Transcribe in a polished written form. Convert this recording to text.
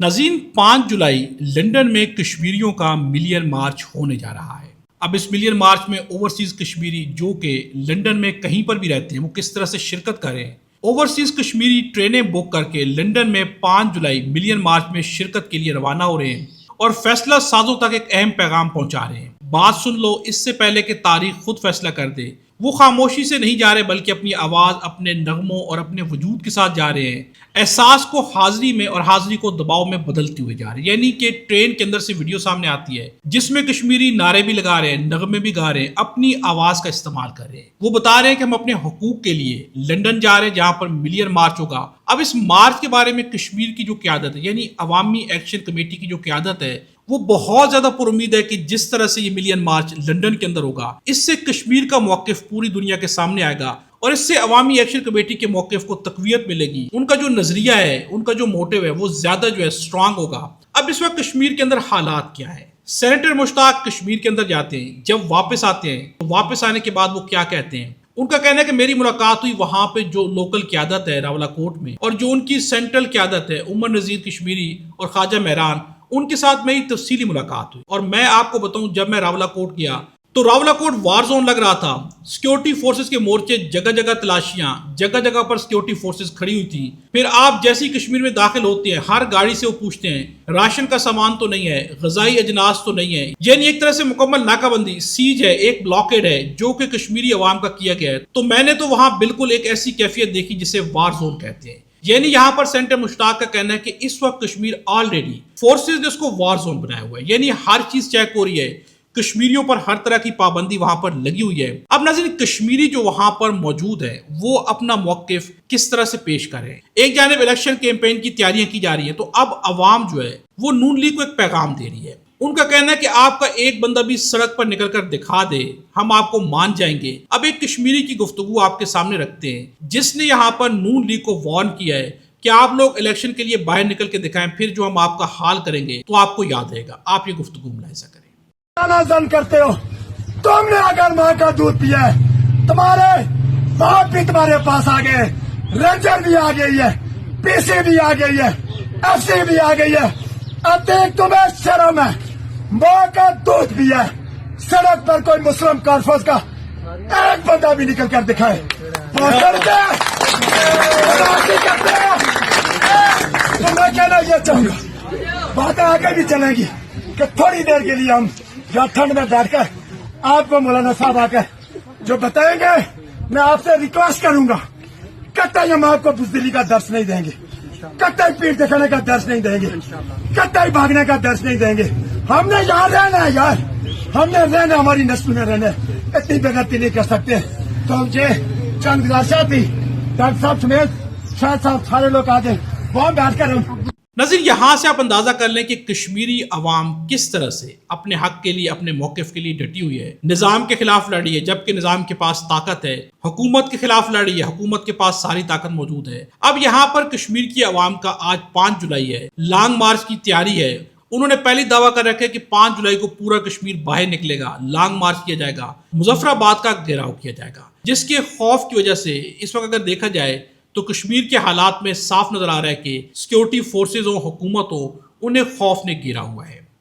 ناظرین 5 جولائی لنڈن میں کشمیریوں کا ملین مارچ ہونے جا رہا ہے۔ اب اس ملین مارچ میں اوورسیز کشمیری جو کہ لنڈن میں کہیں پر بھی رہتے ہیں وہ کس طرح سے شرکت کریں۔ اوورسیز کشمیری ٹرینیں بک کر کے لنڈن میں 5 جولائی ملین مارچ میں شرکت کے لیے روانہ ہو رہے ہیں اور فیصلہ سازوں تک ایک اہم پیغام پہنچا رہے ہیں۔ بات سن لو اس سے پہلے کہ تاریخ خود فیصلہ کر دے۔ وہ خاموشی سے نہیں جا رہے بلکہ اپنی آواز، اپنے نغموں اور اپنے وجود کے ساتھ جا رہے ہیں۔ احساس کو حاضری میں اور حاضری کو دباؤ میں بدلتے ہوئے جا رہے ہیں۔ یعنی کہ ٹرین کے اندر سے ویڈیو سامنے آتی ہے جس میں کشمیری نعرے بھی لگا رہے ہیں، نغمے بھی گا رہے ہیں، اپنی آواز کا استعمال کر رہے ہیں۔ وہ بتا رہے ہیں کہ ہم اپنے حقوق کے لیے لنڈن جا رہے ہیں جہاں پر ملین مارچ ہوگا۔ اب اس مارچ کے بارے میں کشمیر کی جو قیادت ہے یعنی عوامی ایکشن کمیٹی کی جو قیادت ہے وہ بہت زیادہ پر امید ہے کہ جس طرح سے یہ ملین مارچ لنڈن کے اندر ہوگا اس سے کشمیر کا موقف پوری دنیا کے سامنے آئے گا اور اس سے عوامی ایکشن کمیٹی کے موقف کو تقویت ملے گی۔ ان کا جو نظریہ ہے، ان کا جو موٹیو ہے وہ زیادہ اسٹرانگ ہوگا۔ اب اس وقت کشمیر کے اندر حالات کیا ہے؟ سینیٹر مشتاق کشمیر کے اندر جاتے ہیں، جب واپس آتے ہیں تو واپس آنے کے بعد وہ کیا کہتے ہیں؟ ان کا کہنا ہے کہ میری ملاقات ہوئی وہاں پہ جو لوکل قیادت ہے راولاکوٹ میں اور جو ان کی سینٹرل قیادت ہے عمر نذیر کشمیری اور خواجہ مہران، ان کے ساتھ میری تفصیلی ملاقات ہوئی۔ اور میں آپ کو بتاؤں جب میں راولاکوٹ گیا تو راولاکوٹ وار زون لگ رہا تھا۔ سیکیورٹی فورسز کے مورچے، جگہ جگہ تلاشیاں، جگہ جگہ پر سیکیورٹی فورسز کھڑی ہوئی تھی۔ پھر آپ جیسی کشمیر میں داخل ہوتے ہیں ہر گاڑی سے وہ پوچھتے ہیں راشن کا سامان تو نہیں ہے، غذائی اجناس تو نہیں ہے، یعنی ایک طرح سے مکمل ناکہ بندی، سیج ہے، ایک بلاکیڈ ہے جو کہ کشمیری عوام کا کیا گیا ہے۔ تو میں نے تو وہاں بالکل ایک ایسی کیفیت دیکھی جسے وار زون کہتے ہیں۔ یعنی یہاں پر سینٹر مشتاق کا کہنا ہے کہ اس وقت کشمیر آلریڈی فورسز نے اس کو وار زون بنایا ہوا ہے، یعنی ہر چیز چیک ہو رہی ہے، کشمیریوں پر ہر طرح کی پابندی وہاں پر لگی ہوئی ہے۔ اب ناظرین کشمیری جو وہاں پر موجود ہے وہ اپنا موقف کس طرح سے پیش کر رہے ہیں؟ ایک جانب الیکشن کیمپین کی تیاریاں کی جا رہی ہیں تو اب عوام جو ہے وہ نون لیگ کو ایک پیغام دے رہی ہے۔ ان کا کہنا ہے کہ آپ کا ایک بندہ بھی سڑک پر نکل کر دکھا دے ہم آپ کو مان جائیں گے۔ اب ایک کشمیری کی گفتگو آپ کے سامنے رکھتے ہیں جس نے یہاں پر نون لیگ کو وارن کیا ہے کہ آپ لوگ الیکشن کے لیے باہر نکل کے دکھائیں، پھر جو ہم آپ کا حال کریں گے تو آپ کو یاد رہے گا۔ آپ یہ گفتگو ملاحظہ کریں۔ زن کرتے ہو تم نے اگر ماں کا دودھ پیا ہے، تمہارے باپ بھی تمہارے پاس آ گئے، رینجر بھی آ گئی ہے، پی سی بھی آ گئی ہے، ایف سی بھی آ گئی ہے، اب دیکھ تمہیں شرم ہے، ماں کا دودھ بھی ہے، سڑک پر کوئی مسلم کانفرنس کا ایک بندہ بھی نکل کر دکھائے تو میں کہنا یہ چاہوں گا، باتیں آگے بھی چلیں گی کہ تھوڑی دیر کے لیے ہم یا ٹھنڈ میں بیٹھ کر آپ کو مولانا صاحب آ کر جو بتائیں گے میں آپ سے ریکویسٹ کروں گا، قطعی ہم آپ کو بزدلی کا درس نہیں دیں گے، قطعی پیٹ دکھانے کا درس نہیں دیں گے، قطعی بھاگنے کا درس نہیں دیں گے۔ ہم نے یہاں رہنا ہے یار، ہم نے رہنا، ہماری نسل میں رہنا ہے، اتنی بےغیرتی نہیں کر سکتے۔ تو مجھے چند گزارشات تھی ڈاکٹر صاحب سمیت شاہد صاحب سارے لوگ آ گئے، وہاں بیٹھ کر ہم ناظرین یہاں سے آپ اندازہ کر لیں کہ کشمیری عوام کس طرح سے اپنے حق کے لیے، اپنے موقف کے لیے ڈٹی ہوئی ہے، نظام کے خلاف لڑی ہے جبکہ نظام کے پاس طاقت ہے، حکومت کے خلاف لڑی ہے، حکومت کے پاس ساری طاقت موجود ہے۔ اب یہاں پر کشمیر کی عوام کا آج 5 جولائی ہے، لانگ مارچ کی تیاری ہے۔ انہوں نے پہلی دعویٰ کر رکھا ہے کہ 5 جولائی کو پورا کشمیر باہر نکلے گا، لانگ مارچ کیا جائے گا، مظفر آباد کا گھیراؤ کیا جائے گا، جس کے خوف کی وجہ سے اس وقت اگر دیکھا جائے تو کشمیر کے حالات میں صاف نظر آ رہا ہے کہ سیکیورٹی فورسز ہو، حکومت ہو، انہیں خوف نے گھیرا ہوا ہے۔